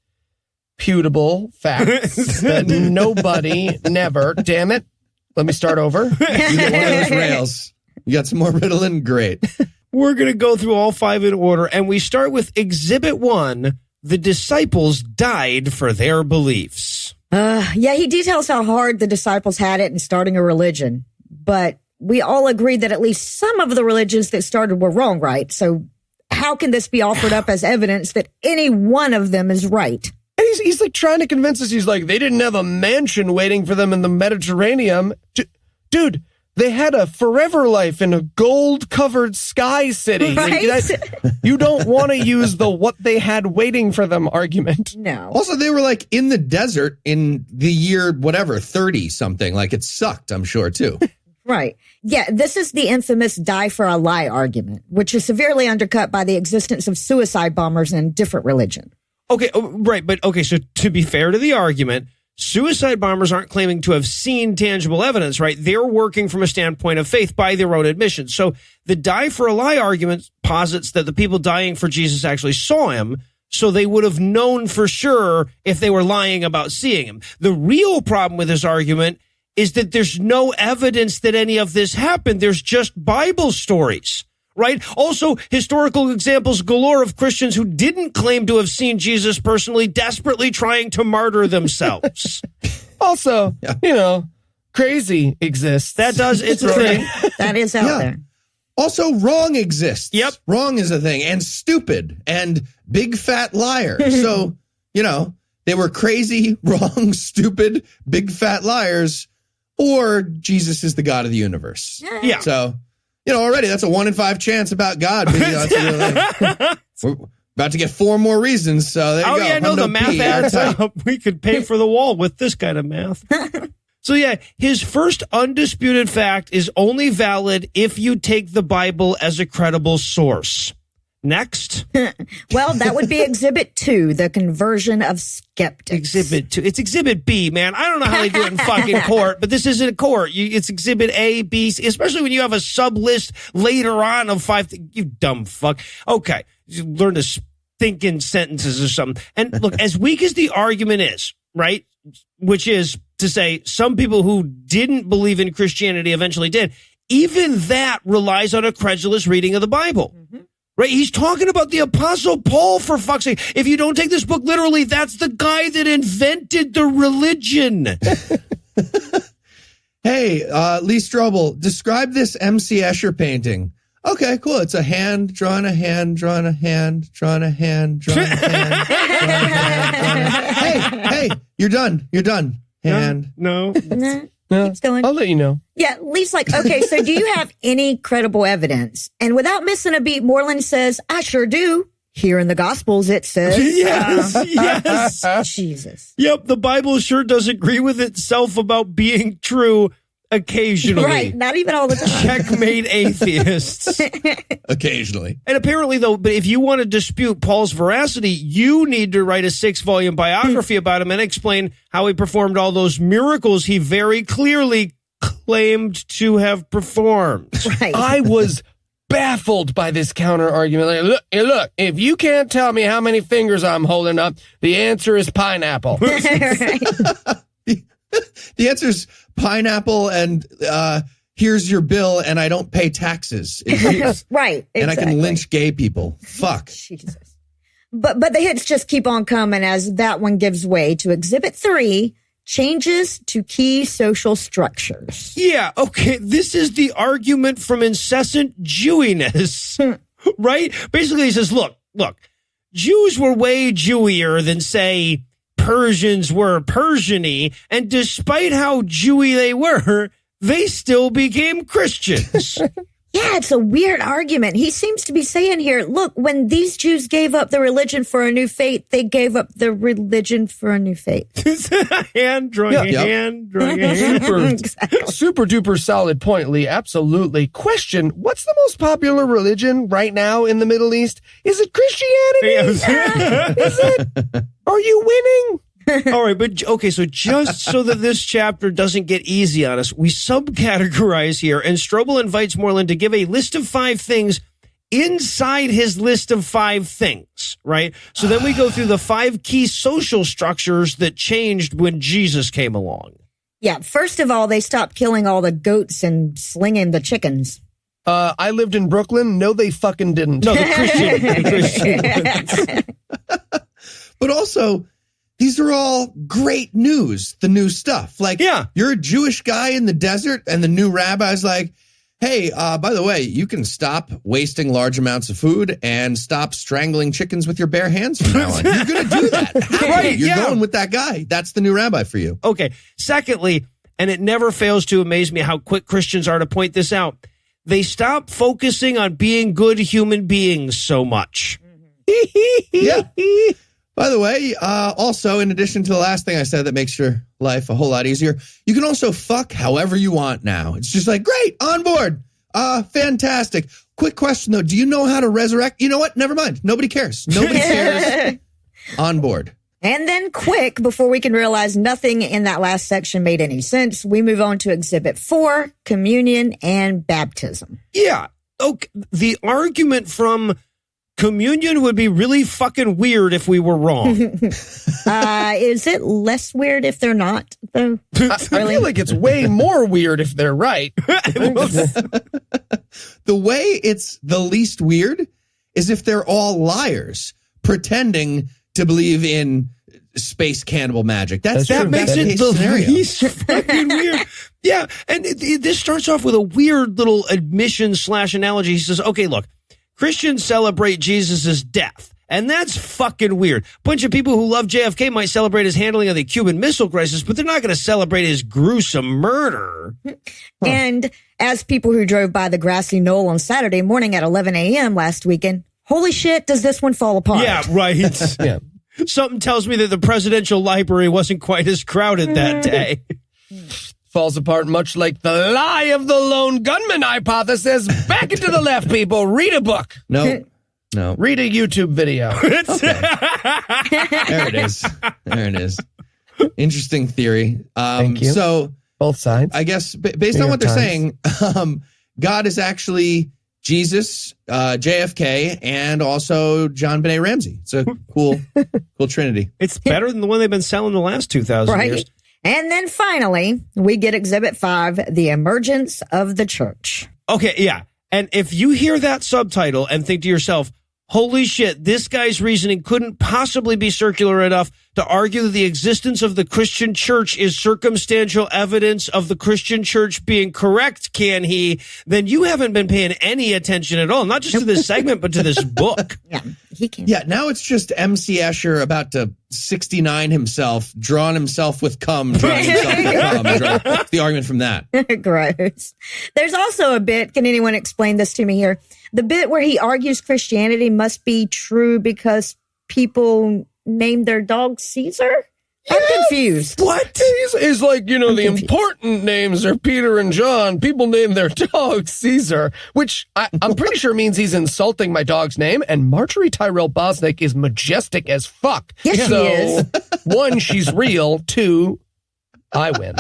putable facts that nobody never. Damn it. Let me start over. You get one of those rails. You got some more Ritalin? Great. We're going to go through all 5 in order, and we start with Exhibit 1. The disciples died for their beliefs. Yeah, he details how hard the disciples had it in starting a religion, but we all agreed that at least some of the religions that started were wrong, right? So how can this be offered up as evidence that any one of them is right? And he's like trying to convince us. He's like, they didn't have a mansion waiting for them in the Mediterranean. Dude, they had a forever life in a gold-covered sky city. Right? You don't want to use the what they had waiting for them argument. No. Also, they were like in the desert in the year, whatever, 30-something. Like it sucked, I'm sure, too. Right. Yeah, this is the infamous die for a lie argument, which is severely undercut by the existence of suicide bombers in different religion. Okay, right. But okay, so to be fair to the argument, suicide bombers aren't claiming to have seen tangible evidence, right? They're working from a standpoint of faith by their own admission. So the die for a lie argument posits that the people dying for Jesus actually saw him, so they would have known for sure if they were lying about seeing him. The real problem with this argument is that there's no evidence that any of this happened. There's just Bible stories, right? Also, historical examples galore of Christians who didn't claim to have seen Jesus personally, desperately trying to martyr themselves. Also, crazy exists. That does, it's a thing. That is out there. Also, wrong exists. Yep. Wrong is a thing. And stupid and big fat liar. So, they were crazy, wrong, stupid, big fat liars. Or Jesus is the God of the universe. Yeah. So, already that's a 1 in 5 chance about God. We're about to get 4 more reasons. So there you go. Oh, yeah, no, the math adds up. We could pay for the wall with this kind of math. So, yeah, his first undisputed fact is only valid if you take the Bible as a credible source. Next. Well, that would be Exhibit 2, the conversion of skeptics. Exhibit 2. It's Exhibit B, man. I don't know how they do it in fucking court, but this isn't a court. It's Exhibit A, B, C, especially when you have a sub-list later on of 5. You dumb fuck. Okay. You learn to think in sentences or something. And look, as weak as the argument is, right, which is to say some people who didn't believe in Christianity eventually did, even that relies on a credulous reading of the Bible. Mm-hmm. Right? He's talking about the Apostle Paul, for fuck's sake. If you don't take this book literally, that's the guy that invented the religion. Hey, Lee Strobel, describe this M.C. Escher painting. Okay, cool. It's a hand, drawing a hand, drawing a hand, drawing a hand, drawing a hand, drawing a hand. Hey, you're done. You're done. Hand. No. Keeps going. I'll let you know. Yeah, Lee's like, okay, so do you have any credible evidence? And without missing a beat, Moreland says, I sure do. Here in the Gospels, it says. Yes. Jesus. Yep, the Bible sure does agree with itself about being true occasionally. Right, not even all the time. Checkmate atheists. Occasionally. And apparently, though, but if you want to dispute Paul's veracity, you need to write a 6-volume biography about him and explain how he performed all those miracles he very clearly claimed to have performed. Right. I was baffled by this counter argument. Like, look, if you can't tell me how many fingers I'm holding up, the answer is pineapple. The answer is pineapple and here's your bill and I don't pay taxes. Right. And exactly. I can lynch gay people. Fuck. Jesus. But the hits just keep on coming as that one gives way to Exhibit 3, changes to key social structures. Yeah, okay, this is the argument from incessant Jewiness, right? Basically, he says, look, Jews were way Jewier than, say, Persians were Persian-y, and despite how Jewy they were, they still became Christians. Yeah, it's a weird argument. He seems to be saying here, look, when these Jews gave up the religion for a new faith, they gave up the religion for a new faith. Hand drawing a hand, drawing a hand. Super duper solid point, Lee. Absolutely. Question, what's the most popular religion right now in the Middle East? Is it Christianity? Is it? Are you winning? All right, but okay, so just so that this chapter doesn't get easy on us, we subcategorize here, and Strobel invites Moreland to give a list of 5 things inside his list of 5 things, right? So then we go through the 5 key social structures that changed when Jesus came along. Yeah, first of all, they stopped killing all the goats and slinging the chickens. I lived in Brooklyn. No, they fucking didn't. No, the Christian. But also, these are all great news, the new stuff. Like, yeah, you're a Jewish guy in the desert, and the new rabbi's like, hey, by the way, you can stop wasting large amounts of food and stop strangling chickens with your bare hands from now on. You're going to do that. Right, You're yeah. going with that guy. That's the new rabbi for you. Okay. Secondly, and it never fails to amaze me how quick Christians are to point this out, they stop focusing on being good human beings so much. Yeah. By the way, also, in addition to the last thing I said that makes your life a whole lot easier, you can also fuck however you want now. It's just like, great, on board. Fantastic. Quick question, though. Do you know how to resurrect? You know what? Never mind. Nobody cares. Nobody cares. On board. And then quick, before we can realize nothing in that last section made any sense, we move on to Exhibit 4, communion and baptism. Yeah. Okay. The argument from communion would be really fucking weird if we were wrong. Is it less weird if they're not, though? I feel like it's way more weird if they're right. The way it's the least weird is if they're all liars pretending to believe in space cannibal magic. That makes it the least fucking weird. Yeah, and this starts off with a weird little admission/analogy. He says, okay, look, Christians celebrate Jesus' death, and that's fucking weird. Bunch of people who love JFK might celebrate his handling of the Cuban Missile Crisis, but they're not going to celebrate his gruesome murder. And as people who drove by the grassy knoll on Saturday morning at 11 a.m. last weekend, holy shit, does this one fall apart? Yeah, right. Yeah. Something tells me that the presidential library wasn't quite as crowded that day. Falls apart much like the lie of the lone gunman hypothesis. Back into the left, people. Read a book. No. Read a YouTube video. Okay. There it is. Interesting theory. Thank you. So both sides. I guess based on what they're saying, God is actually Jesus, JFK, and also John Benet Ramsey. It's a cool trinity. It's better than the one they've been selling the last 2,000 years. And then finally, we get Exhibit 5, the emergence of the church. Okay, yeah. And if you hear that subtitle and think to yourself, holy shit, this guy's reasoning couldn't possibly be circular enough to argue that the existence of the Christian church is circumstantial evidence of the Christian church being correct, can he? Then you haven't been paying any attention at all, not just to this segment, but to this book. Yeah, he can. Yeah, now it's just MC Escher about to 69 himself, drawing himself with cum, drawing himself with cum. The argument from that. Gross. There's also a bit, can anyone explain this to me here? The bit where he argues Christianity must be true because people named their dog Caesar? I'm confused. What? He's like, the important names are Peter and John. People name their dog Caesar, which I'm pretty sure means he's insulting my dog's name. And Marjorie Tyrell Bosnick is majestic as fuck. Yes, so, she is. 1, she's real. 2, I win.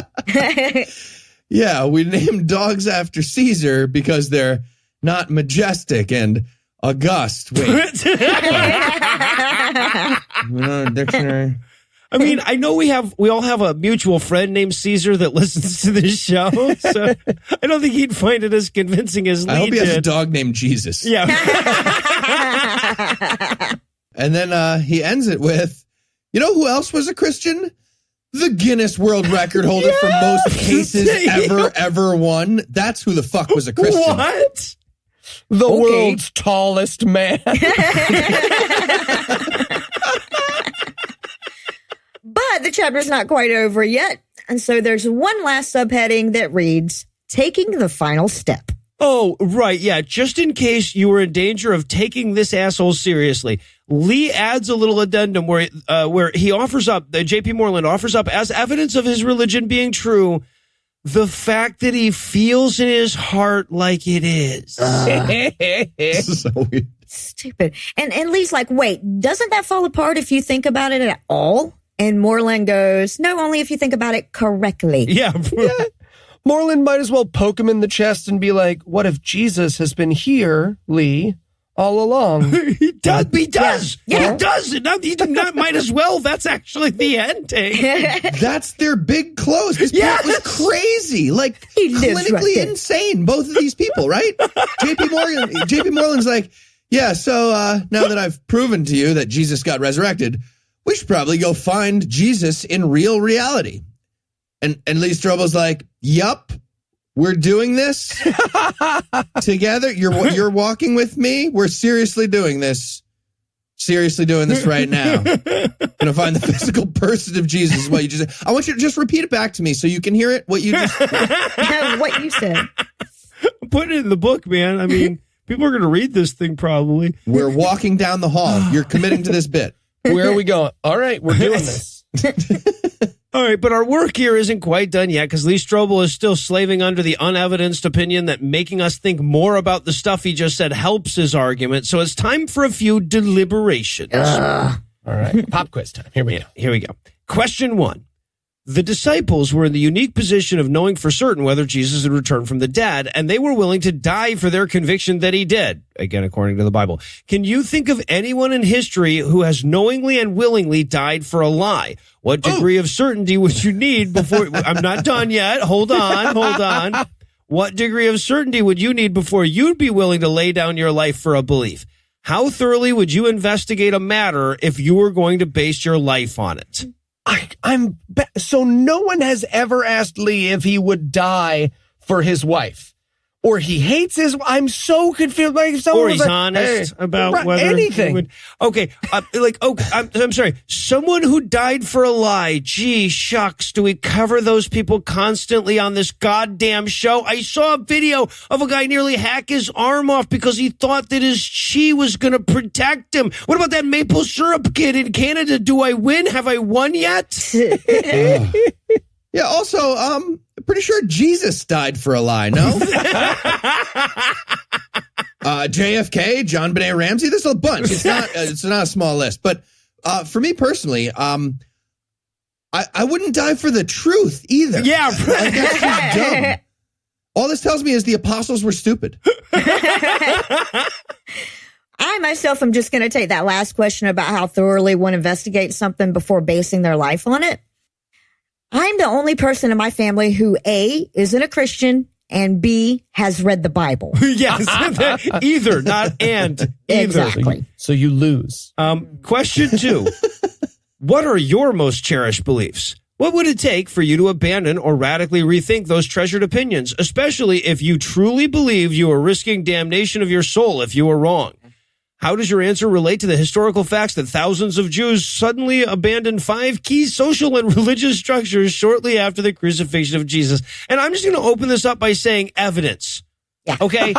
Yeah, we named dogs after Caesar because they're not majestic and august. Wait. Dictionary. I mean, I know we all have a mutual friend named Caesar that listens to this show, so I don't think he'd find it as convincing as Lee I hope he has a did. dog named Jesus. Yeah. And then he ends it with, you know who else was a Christian? The Guinness World Record holder for most cases ever won. That's who the fuck was a Christian. What? The world's tallest man. But the chapter's not quite over yet. And so there's one last subheading that reads, Taking the Final Step. Oh, right. Yeah. Just in case you were in danger of taking this asshole seriously, Lee adds a little addendum where he offers up, J.P. Moreland offers up as evidence of his religion being true, the fact that he feels in his heart like it is. This is so weird. Stupid. And Lee's like, wait, doesn't that fall apart if you think about it at all? And Moreland goes, no, only if you think about it correctly. Yeah. Moreland might as well poke him in the chest and be like, what if Jesus has been here, Lee, all along? He does. He does. Yeah. He does. Not might as well. That's actually the ending. That's their big close. This Yes! plot was crazy. Like, He lives right clinically there. insane, both of these people, right? JP Moreland's like, yeah, so now that I've proven to you that Jesus got resurrected, we should probably go find Jesus in real reality. And Lee Strobel's like, yup, we're doing this together. You're walking with me. We're seriously doing this. Seriously doing this right now. Gonna find the physical person of Jesus. What you just, I want you to just repeat it back to me so you can hear it. What you just, What you said. Put it in the book, man. I mean, people are going to read this thing probably. we're walking down the hall. You're committing to this bit. Where are we going? All right, we're doing this. All right, but our work here isn't quite done yet because Lee Strobel is still slaving under the unevidenced opinion that making us think more about the stuff he just said helps his argument. So it's time for a few deliberations. All right, pop quiz time. Here we go. Here we go. Question 1. The disciples were in the unique position of knowing for certain whether Jesus had returned from the dead, and they were willing to die for their conviction that he did. Again, according to the Bible. Can you think of anyone in history who has knowingly and willingly died for a lie? What degree of certainty would you need before... I'm not done yet. Hold on. What degree of certainty would you need before you'd be willing to lay down your life for a belief? How thoroughly would you investigate a matter if you were going to base your life on it? So no one has ever asked Lee if he would die for his wife, or he hates his. I'm so confused. Like someone Or was he's like, honest hey, about right, whether anything. he would. Okay, I'm sorry. Someone who died for a lie. Gee, shucks. Do we cover those people constantly on this goddamn show? I saw a video of a guy nearly hack his arm off because he thought that his chi was going to protect him. What about that maple syrup kid in Canada? Do I win? Have I won yet? Yeah, also, I'm pretty sure Jesus died for a lie, no? JFK, John Benet Ramsey, there's a bunch. It's not a small list. But for me personally, I wouldn't die for the truth either. Yeah, Like, that's just dumb. All this tells me is the apostles were stupid. I myself am just going to take that last question about how thoroughly one investigates something before basing their life on it. I'm the only person in my family who A, isn't a Christian, and B, has read the Bible. Yes, either, not and, either. Exactly. So you lose. Question 2. What are your most cherished beliefs? What would it take for you to abandon or radically rethink those treasured opinions, especially if you truly believe you are risking damnation of your soul if you are wrong? How does your answer relate to the historical facts that thousands of Jews suddenly abandoned 5 key social and religious structures shortly after the crucifixion of Jesus? And I'm just going to open this up by saying evidence. Yeah. Okay?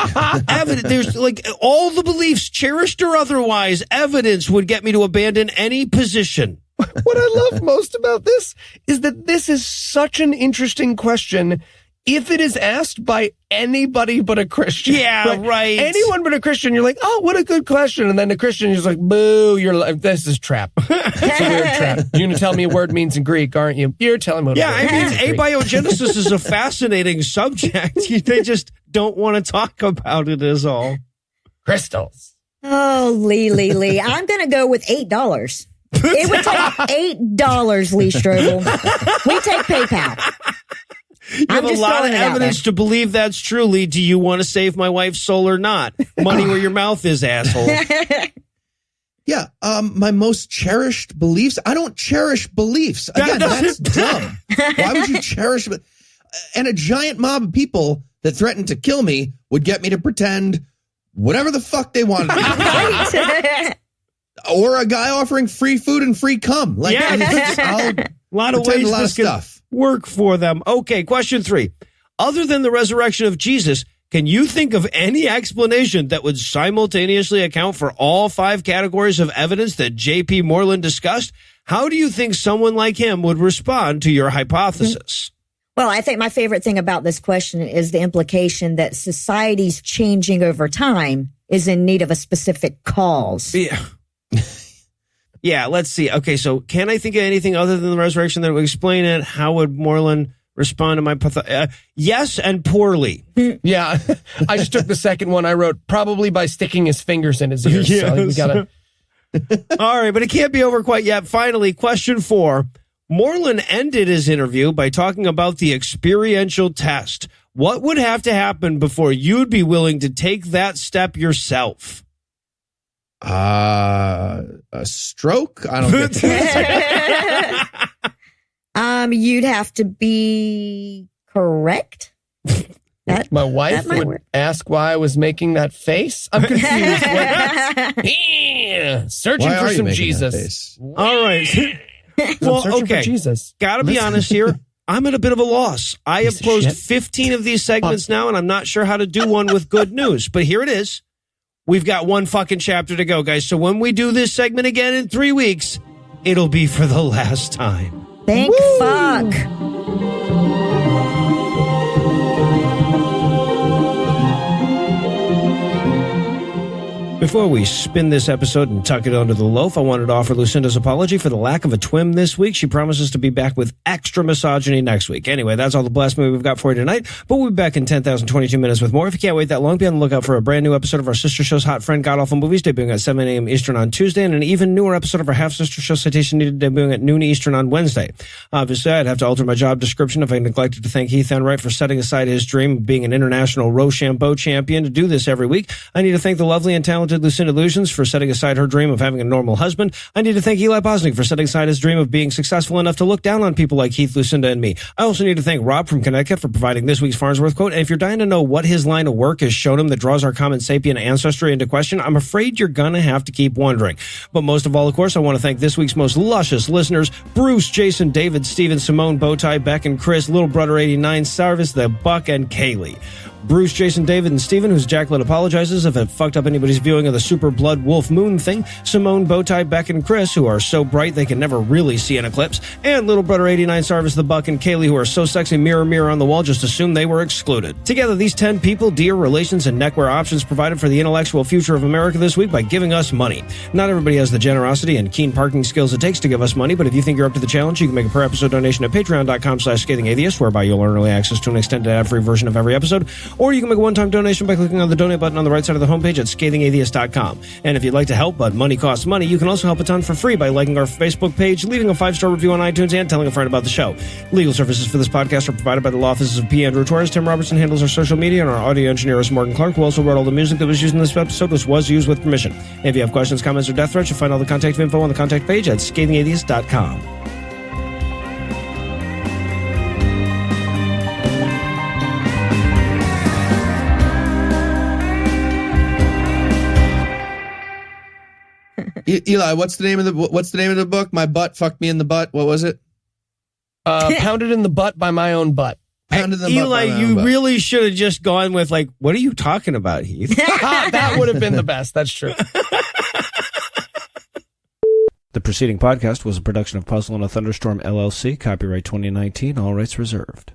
Evidence. There's like all the beliefs, cherished or otherwise, evidence would get me to abandon any position. What I love most about this is that this is such an interesting question if it is asked by anybody but a Christian. Yeah, right. Anyone but a Christian, you're like, oh, what a good question. And then the Christian is like, boo, this is trap. It's a weird trap. You're going to tell me a word means in Greek, aren't you? You're telling me what Yeah, a word means in Greek. abiogenesis is a fascinating subject. They just don't want to talk about it is all. Crystals. Oh, Lee. I'm going to go with $8. It would take $8, Lee Strobel. We take PayPal. You have a lot of evidence to believe that's true, Lee. Do you want to save my wife's soul or not? Money where your mouth is, asshole. Yeah, my most cherished beliefs. I don't cherish beliefs. Again, that's dumb. Why would you cherish? And a giant mob of people that threatened to kill me would get me to pretend whatever the fuck they wanted. Or a guy offering free food and free cum. Like, I'll a lot of ways this can work for them. Okay, question 3. Other than the resurrection of Jesus, can you think of any explanation that would simultaneously account for all 5 categories of evidence that J.P. Moreland discussed? How do you think someone like him would respond to your hypothesis? Well, I think my favorite thing about this question is the implication that society's changing over time is in need of a specific cause. Yeah. Yeah, let's see. Okay, so can I think of anything other than the resurrection that would explain it? How would Moreland respond to my yes, and poorly. Yeah, I just took the second one I wrote, probably by sticking his fingers in his ears. Yes. So we gotta... All right, but it can't be over quite yet. Finally, question 4. Moreland ended his interview by talking about the experiential test. What would have to happen before you'd be willing to take that step yourself? A stroke? I don't get that. You'd have to be correct. My wife would ask why I was making that face. I'm confused. Searching for some Jesus. All right. Well, okay. Gotta be honest here. I'm at a bit of a loss. I have closed 15 of these segments now, and I'm not sure how to do one with good news. But here it is. We've got one fucking chapter to go, guys. So when we do this segment again in 3 weeks, it'll be for the last time. Thank fuck. Before we spin this episode and tuck it under the loaf, I wanted to offer Lucinda's apology for the lack of a twim this week. She promises to be back with extra misogyny next week. Anyway, that's all the blasphemy we've got for you tonight, but we'll be back in 10,022 minutes with more. If you can't wait that long, be on the lookout for a brand new episode of our sister show's Hot Friend God Awful Movies, debuting at 7 a.m. Eastern on Tuesday, and an even newer episode of our half-sister show Citation Needed, debuting at noon Eastern on Wednesday. Obviously, I'd have to alter my job description if I neglected to thank Heath Enright for setting aside his dream of being an international Rochambeau champion to do this every week. I need to thank the lovely and talented Lucinda Lugeons for setting aside her dream of having a normal husband. I need to thank Eli Bosnick for setting aside his dream of being successful enough to look down on people like Heath, Lucinda, and me. I also need to thank Rob from Connecticut for providing this week's Farnsworth quote. And if you're dying to know what his line of work has shown him that draws our common sapient ancestry into question, I'm afraid you're gonna have to keep wondering. But most of all, of course, I want to thank this week's most luscious listeners: Bruce, Jason, David, Steven, Simone, Bowtie, Beck, and Chris, Little Brother 89, Sarvis, the Buck, and Kaylee. Bruce, Jason, David, and Steven, whose Jacqueline apologizes if it fucked up anybody's viewing of the Super Blood Wolf Moon thing. Simone, Bowtie, Beck, and Chris, who are so bright they can never really see an eclipse. And Little Brother 89, Sarvis, the Buck, and Kaylee, who are so sexy, mirror, mirror on the wall, just assume they were excluded. Together, these 10 people, dear relations, and neckwear options provided for the intellectual future of America this week by giving us money. Not everybody has the generosity and keen parking skills it takes to give us money, but if you think you're up to the challenge, you can make a per-episode donation at patreon.com/Scathing Atheist, whereby you'll earn early access to an extended ad-free version of every episode. Or you can make a one-time donation by clicking on the donate button on the right side of the homepage at scathingatheist.com. scathingAtheist.com. And if you'd like to help, but money costs money, you can also help a ton for free by liking our Facebook page, leaving a 5-star review on iTunes, and telling a friend about the show. Legal services for this podcast are provided by the law offices of P. Andrew Torres. Tim Robertson handles our social media, and our audio engineer is Morgan Clark, who also wrote all the music that was used in this episode, which was used with permission. If you have questions, comments, or death threats, you'll find all the contact info on the contact page at scathingatheist.com. Eli, what's the name of the book? My butt fucked me in the butt. What was it? Pounded in the butt by my own butt. Pounded in the Eli, butt by my you own butt. really should have just gone with, like, what are you talking about, Heath? That would have been the best. That's true. The preceding podcast was a production of Puzzle and a Thunderstorm, LLC. Copyright 2019. All rights reserved.